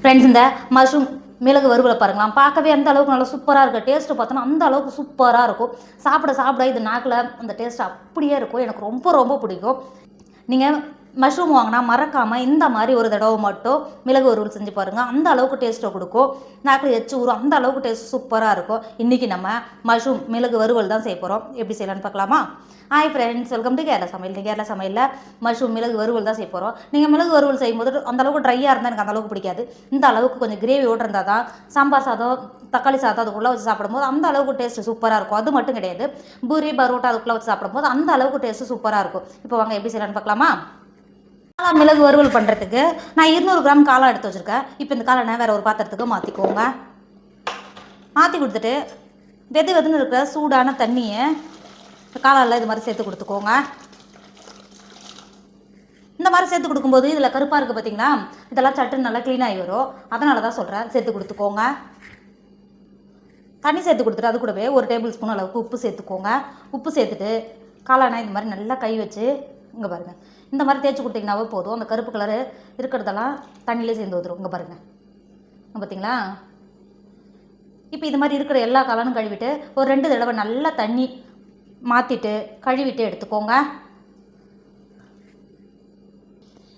Friends, இந்த mushroom மிளகு வறுவலை பாருங்களா, பார்க்கவே அந்த அளவுக்கு நல்லா சூப்பராக இருக்குது. டேஸ்ட்டு பார்த்தோன்னா அந்த அளவுக்கு சூப்பராக இருக்கும். சாப்பிட சாப்பிட இது நாக்கில் அந்த டேஸ்ட் அப்படியே இருக்கும். எனக்கு ரொம்ப ரொம்ப பிடிக்கும். நீங்கள் மஷ்ரூம் வாங்கினா மறக்காமல் இந்த மாதிரி ஒரு தடவை மட்டும் மிளகு வறுவல் செஞ்சு பாருங்கள். அந்த அளவுக்கு டேஸ்ட்டை கொடுக்கும். நாக்கில் எச்சு ஊறும். அந்த அளவுக்கு டேஸ்ட் சூப்பராக இருக்கும். இன்றைக்கி நம்ம மஷ்ரூம் மிளகு வறுவல் தான் செய்ய போகிறோம். எப்படி செய்யலான்னு பார்க்கலாமா? Hi friends, welcome to Kerala சமையல். கேரளா சமையலில் மஷ்ரூம் மிளகு வறுவல் தான் செய்ய போகிறோம். நீங்கள் மிளகு வறுவல் செய்யும்போது அந்த அளவுக்கு ட்ரையாக இருந்தால் எனக்கு அந்த அளவுக்கு பிடிக்காது. இந்த அளவுக்கு கொஞ்சம் கிரேவியோடு இருந்தால் தான் சாம்பார் சாதம், தக்காளி சாதம் அதுக்குள்ளே வச்சு சாப்பிடும்போது அந்த அளவுக்கு டேஸ்ட்டு சூப்பராக இருக்கும். அது மட்டும் கிடையாது, பூரி பரோட்டா அதுக்குள்ளே வச்சு சாப்பிடும்போது அந்த அளவுக்கு டேஸ்ட்டு சூப்பராக இருக்கும். இப்போ வாங்க எப்படி செய்யலான்னு பார்க்கலாமா? காளா மிளகு வறுவல் பண்ணுறதுக்கு நான் 200 கிராம் காளா எடுத்து வச்சுருக்கேன். இப்போ இந்த காளை வேறு ஒரு பாத்திரத்துக்கு மாற்றிக்கோங்க. மாற்றி கொடுத்துட்டு வெதுன்னு இருக்கிற சூடான தண்ணியை காளாவில் இது மாதிரி சேர்த்து கொடுத்துக்கோங்க. இந்த மாதிரி சேர்த்து கொடுக்கும்போது இதில் கருப்பாக இருக்குது பார்த்தீங்களா, இதெல்லாம் சட்டுன்னு நல்லா க்ளீனாகி வரும். அதனால தான் சொல்கிறேன், சேர்த்து கொடுத்துக்கோங்க. தண்ணி சேர்த்து கொடுத்துட்டு அது கூடவே 1 டேபிள் ஸ்பூன் அளவுக்கு உப்பு சேர்த்துக்கோங்க. உப்பு சேர்த்துட்டு காளானா இந்த மாதிரி நல்லா கை வச்சு இங்கே பாருங்கள், இந்த மாதிரி தேய்ச்சி கொடுத்தீங்கன்னாவே போதும். அந்த கருப்பு கலரு இருக்கிறதெல்லாம் தண்ணியிலே சேர்ந்து வந்துடும். இங்கே பாருங்கள், பார்த்தீங்களா? இப்போ இது மாதிரி இருக்கிற எல்லா காளானும் கழுவிட்டு ஒரு 2 தடவை நல்லா தண்ணி மாற்றிட்டு கழுவிட்டு எடுத்துக்கோங்க.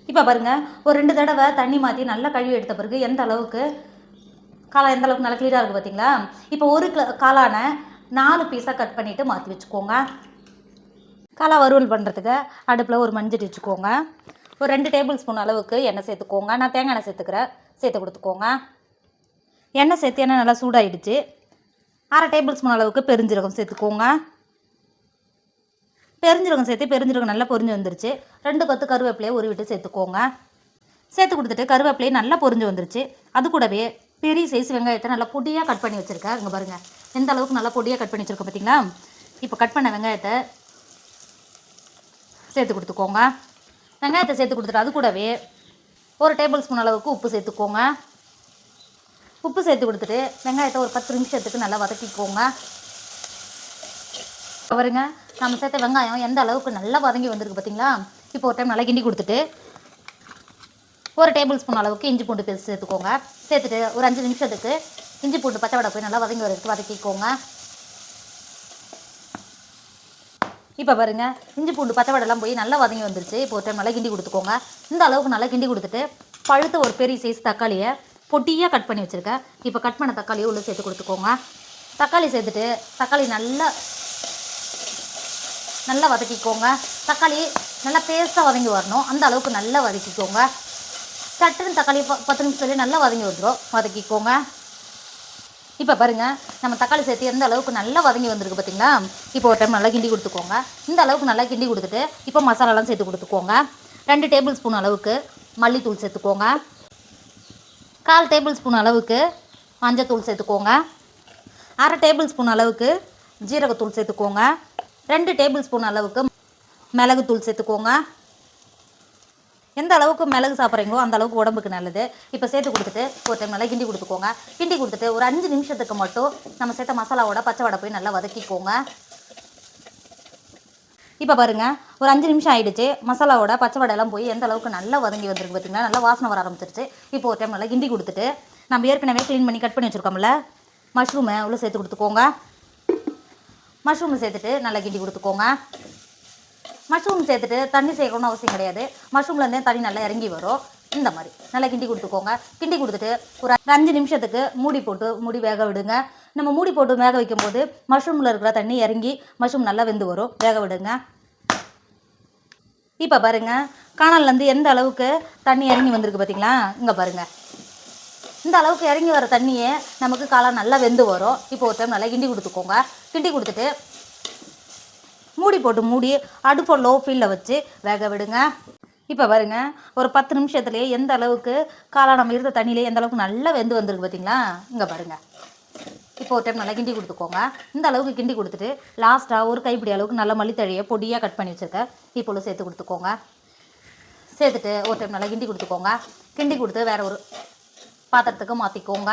இப்போ பாருங்கள், ஒரு 2 தடவை தண்ணி மாற்றி நல்லா கழுவி எடுத்த பிறகு எந்த அளவுக்கு காளான் எந்த அளவுக்கு நல்லா க்ளீனாக இருக்குது பார்த்தீங்களா? இப்போ ஒரு காளானை 4 பீஸாக கட் பண்ணிவிட்டு மாற்றி வச்சுக்கோங்க. காளா வறுவல் பண்ணுறதுக்கு அடுப்பில் ஒரு மஞ்சள் வச்சுக்கோங்க. ஒரு 2 டேபிள் ஸ்பூன் அளவுக்கு எண்ணெய் சேர்த்துக்கோங்க. நான் தேங்காய் எண்ணெய் சேர்த்துக்கிறேன், சேர்த்து கொடுத்துக்கோங்க. எண்ணெய் சேர்த்து எண்ணெய் நல்லா சூடாகிடுச்சு. 1/2 டேபிள் ஸ்பூன் அளவுக்கு பெருஞ்சீரகம் சேர்த்துக்கோங்க. பெருஞ்சீரகம் சேர்த்து பெருஞ்சீரகம் நல்லா பொரிஞ்சு வந்துருச்சு. 2 கொத்து கருவேப்பிலையை உருவிட்டு சேர்த்துக்கோங்க. சேர்த்து கொடுத்துட்டு கருவேப்பிலையை நல்லா பொரிஞ்சு வந்துருச்சு. அது கூடவே பெரிய சைஸ் வெங்காயத்தை நல்லா பொடியாக கட் பண்ணி வச்சுருக்கேன். இங்கே பாருங்கள், எந்த அளவுக்கு நல்லா பொடியாக கட் பண்ணி வச்சுருக்கேன் பார்த்தீங்களா? இப்போ கட் பண்ண வெங்காயத்தை சேர்த்து கொடுத்துக்கோங்க. வெங்காயத்தை சேர்த்து கொடுத்துட்டு அது கூடவே 1 டேபிள் ஸ்பூன் அளவுக்கு உப்பு சேர்த்துக்கோங்க. உப்பு சேர்த்து கொடுத்துட்டு வெங்காயத்தை ஒரு 10 நிமிஷத்துக்கு நல்லா வதக்கிக்கோங்க. பாருங்க, நம்ம சேர்த்த வெங்காயம் எந்த அளவுக்கு நல்லா வதங்கி வந்திருக்கு பார்த்தீங்களா? இப்போ ஒரு டைம் நல்லா கிண்டி கொடுத்துட்டு 1 டேபிள் ஸ்பூன் அளவுக்கு இஞ்சி பூண்டு பேஸ்ட் சேர்த்துக்கோங்க. சேர்த்துட்டு ஒரு 5 நிமிஷத்துக்கு இஞ்சி பூண்டு பச்சை வடை போய் நல்லா வதங்கி வரதுக்கு வதக்கிக்கோங்க. இப்போ பாருங்கள், இஞ்சி பூண்டு பச்சை வடைலாம் போய் நல்லா வதங்கி வந்துருச்சு. இப்போ ஒரு டைம் நல்லா கிண்டி கொடுத்துக்கோங்க. இந்த அளவுக்கு நல்லா கிண்டி கொடுத்துட்டு பழுத்த ஒரு பெரிய சைஸ் தக்காளியை பொட்டியாக கட் பண்ணி வச்சுருக்கேன். இப்போ கட் பண்ண தக்காளியை உள்ளே சேர்த்து கொடுத்துக்கோங்க. தக்காளி சேர்த்துட்டு தக்காளி நல்லா வதக்கிக்கோங்க. தக்காளி நல்லா பேஸ்ட்டாக வதங்கி வரணும், அந்த அளவுக்கு நல்லா வதக்கிக்கோங்க. சட்டுன்னு தக்காளி 10 நிமிஷத்துலேயே நல்லா வதங்கி வந்துடும், வதக்கிக்கோங்க. இப்போ பாருங்கள், நம்ம தக்காளி சேர்த்து எந்த அளவுக்கு நல்லா வதங்கி வந்திருக்கு பார்த்தீங்களா? இப்போ ஒரு டைம் நல்லா கிண்டி கொடுத்துக்கோங்க. இந்த அளவுக்கு நல்லா கிண்டி கொடுத்துட்டு இப்போ மசாலாலாம் சேர்த்து கொடுத்துக்கோங்க. 2 டேபிள் ஸ்பூன் அளவுக்கு மல்லித்தூள் சேர்த்துக்கோங்க. 1/4 டேபிள் ஸ்பூன் அளவுக்கு மஞ்சத்தூள் சேர்த்துக்கோங்க. 1/2 டேபிள் ஸ்பூன் அளவுக்கு ஜீரகத்தூள் சேர்த்துக்கோங்க. 2 டேபிள் ஸ்பூன் அளவுக்கு மிளகுத்தூள் சேர்த்துக்கோங்க. எந்த அளவுக்கு மிளகு சாப்பிட்றீங்களோ அந்த அளவுக்கு உடம்புக்கு நல்லது. இப்போ சேர்த்து கொடுத்துட்டு ஒரு டைம் நல்லா கிண்டி கொடுத்துக்கோங்க. கிண்டி கொடுத்துட்டு ஒரு 5 நிமிஷத்துக்கு மட்டும் நம்ம சேர்த்த மசாலாவோட பச்சை வடை போய் நல்லா வதக்கிக்கோங்க. இப்போ பாருங்கள், ஒரு 5 நிமிஷம் ஆகிடுச்சு. மசாலாவோட பச்சை வடையெல்லாம் போய் எந்த அளவுக்கு நல்லா வதங்கி வந்துருக்கு பார்த்தீங்கன்னா, நல்லா வாசனை வர ஆரம்பிச்சிருச்சு. இப்போ ஒரு டைம் நல்லா கிண்டி கொடுத்துட்டு நம்ம ஏற்கனவே க்ளீன் பண்ணி கட் பண்ணி வச்சுருக்கோம்ல மஷ்ரூமை உள்ளே சேர்த்து கொடுத்துக்கோங்க. மஷ்ரூமை சேர்த்துட்டு நல்லா கிண்டி கொடுத்துக்கோங்க. மஷ்ரூம் சேர்த்துட்டு தண்ணி சேர்க்கணும்னு அவசியம் கிடையாது. மஷ்ரூம்லேருந்தே தண்ணி நல்லா இறங்கி வரும். இந்த மாதிரி நல்லா கிண்டி கொடுத்துக்கோங்க. கிண்டி கொடுத்துட்டு ஒரு 5 நிமிஷத்துக்கு மூடி வேக விடுங்க. நம்ம மூடி போட்டு வேக வைக்கும்போது மஷ்ரூமில் இருக்கிற தண்ணி இறங்கி மஷ்ரூம் நல்லா வெந்து வரும். வேக விடுங்க. இப்போ பாருங்கள், காணல்லேருந்து எந்த அளவுக்கு தண்ணி இறங்கி வந்திருக்கு பார்த்தீங்களா? இங்கே பாருங்கள், இந்த அளவுக்கு இறங்கி வர தண்ணியே நமக்கு காளான் நல்லா வெந்து வரும். இப்போ ஒரு டைம் நல்லா கிண்டி கொடுத்துக்கோங்க. கிண்டி கொடுத்துட்டு மூடி அடுப்பை லோ ஃப்ளேமில் வச்சு வேக விடுங்க. இப்போ பாருங்கள், ஒரு 10 நிமிஷத்துலேயே எந்த அளவுக்கு காளான் நம்ம இருந்த தண்ணியிலே எந்த அளவுக்கு நல்லா வெந்து வந்திருக்கு பார்த்தீங்களா? இங்கே பாருங்கள், இப்போ ஒரு டைம் நல்லா கிண்டி கொடுத்துக்கோங்க. இந்த அளவுக்கு கிண்டி கொடுத்துட்டு லாஸ்ட்டாக ஒரு கைப்பிடி அளவுக்கு நல்லா மல்லித்தழையை பொடியாக கட் பண்ணி வச்சுருக்கேன். இப்போ சேர்த்து கொடுத்துக்கோங்க. சேர்த்துட்டு ஒரு டைம் நல்லா கிண்டி கொடுத்துக்கோங்க. கிண்டி கொடுத்து வேறு ஒரு பாத்திரத்துக்கு மாற்றிக்கோங்க.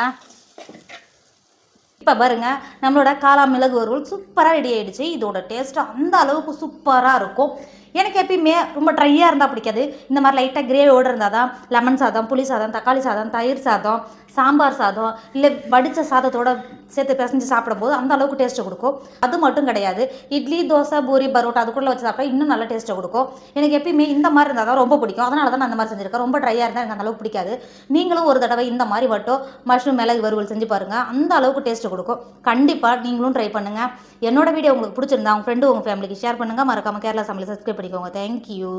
இப்போ பாருங்கள், நம்மளோட காளா மிளகு வறுவல் சூப்பராக ரெடி ஆகிடுச்சு. இதோட டேஸ்ட்டு அந்த அளவுக்கு சூப்பராக இருக்கும். எனக்கு எப்பயுமே ரொம்ப ட்ரையாக இருந்தால் பிடிக்காது. இந்த மாதிரி லைட்டாக கிரேவியோடு இருந்தால் தான் லெமன் சாதம், புளி சாதம், தக்காளி சாதம், தயிர் சாதம், சாம்பார் சாதம் இல்லை வடித்த சாதத்தோட சேர்த்து பிசைஞ்சு சாப்பிடும்போது அந்த அளவுக்கு டேஸ்ட்டு கொடுக்கும். அது மட்டும் கிடையாது, இட்லி, தோசை, பூரி, பரோட்டா அதுக்குள்ளே வச்சு சாப்பிட்டா இன்னும் நல்ல டேஸ்ட்டை கொடுக்கும். எனக்கு எப்பயுமே இந்த மாதிரி இருந்தால் தான் ரொம்ப பிடிக்கும். அதனால தான் நான் அந்த மாதிரி செஞ்சுருக்கேன். ரொம்ப ட்ரையாக இருந்தால் எனக்கு அந்த அளவுக்கு பிடிக்காது. நீங்களும் ஒரு தடவை இந்த மாதிரி மட்டும் மஷ்ரூம் மிளகு வறுவல் செஞ்சு பாருங்கள். அந்த அளவுக்கு டேஸ்ட்டு கொடுக்கும். கண்டிப்பாக நீங்களும் ட்ரை பண்ணுங்கள். என்னோட வீடியோ உங்களுக்கு பிடிச்சிருந்தா உங்கள் ஃப்ரெண்டு உங்கள் ஃபேமிலிக்கு ஷேர் பண்ணுங்கள். மறக்காமல் கேரளா சமையல் சப்ஸ்கிரைப் பண்ணிக்கோங்க. தேங்க்யூ.